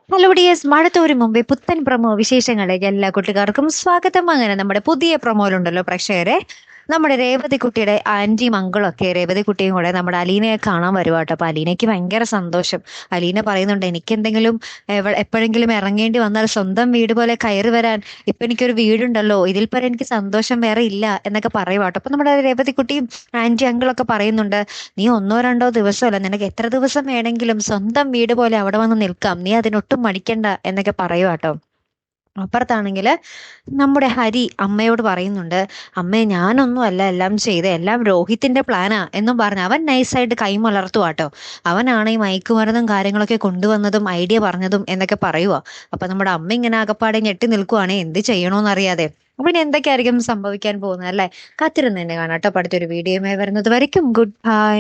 Hello dears, മഴത്തോരു മുമ്പേ പുത്തൻ promo വിശേഷങ്ങളിലേക്ക് എല്ലാ കുട്ടികാർക്കും സ്വാഗതം. അങ്ങനെ നമ്മുടെ പുതിയ പ്രൊമോയിലുണ്ടല്ലോ പ്രേക്ഷകരെ, നമ്മുടെ രേവതി കുട്ടിയുടെ ആന്റിയും അങ്കിളും ഒക്കെ രേവതി കുട്ടിയും കൂടെ നമ്മുടെ അലീനയെ കാണാൻ വരുവാട്ടോ. അപ്പൊ അലീനയ്ക്ക് ഭയങ്കര സന്തോഷം. അലീന പറയുന്നുണ്ട്, എനിക്ക് എന്തെങ്കിലും എപ്പോഴെങ്കിലും ഇറങ്ങേണ്ടി വന്നാൽ സ്വന്തം വീട് പോലെ കയറി വരാൻ ഇപ്പൊ എനിക്കൊരു വീടുണ്ടല്ലോ, ഇതിൽ പരം എനിക്ക് സന്തോഷം വേറെ ഇല്ല എന്നൊക്കെ പറയുവാട്ടോ. അപ്പൊ നമ്മുടെ രേവതി കുട്ടിയും ആന്റി അങ്കിളൊക്കെ പറയുന്നുണ്ട്, നീ ഒന്നോ രണ്ടോ ദിവസമല്ല, നിനക്ക് എത്ര ദിവസം വേണമെങ്കിലും സ്വന്തം വീട് പോലെ അവിടെ വന്ന് നിൽക്കാം, നീ അതിനൊട്ടും മടിക്കണ്ട എന്നൊക്കെ പറയുവാട്ടോ. അപ്പുറത്താണെങ്കിൽ നമ്മുടെ ഹരി അമ്മയോട് പറയുന്നുണ്ട്, അമ്മേ ഞാനൊന്നും അല്ല എല്ലാം ചെയ്ത്, എല്ലാം രോഹിത്തിന്റെ പ്ലാനാ എന്നും പറഞ്ഞ് അവൻ നൈസായിട്ട് കൈമലർത്തുവാട്ടോ. അവനാണ് ഈ മയക്കുമരുന്നും കാര്യങ്ങളൊക്കെ കൊണ്ടുവന്നതും ഐഡിയ പറഞ്ഞതും എന്നൊക്കെ പറയുക. അപ്പൊ നമ്മുടെ അമ്മ ഇങ്ങനെ അകപ്പാടെ ഞെട്ടി നിൽക്കുവാണെ എന്ത് ചെയ്യണോന്നറിയാതെ. അപ്പൊ ഇനി എന്തൊക്കെയായിരിക്കും സംഭവിക്കാൻ പോകുന്നത് അല്ലെ? കാത്തിരുന്ന് തന്നെ കാണാട്ടോ. അടുത്തൊരു വീഡിയോയുമായി വരുന്നത് വരയ്ക്കും ഗുഡ് ബൈ.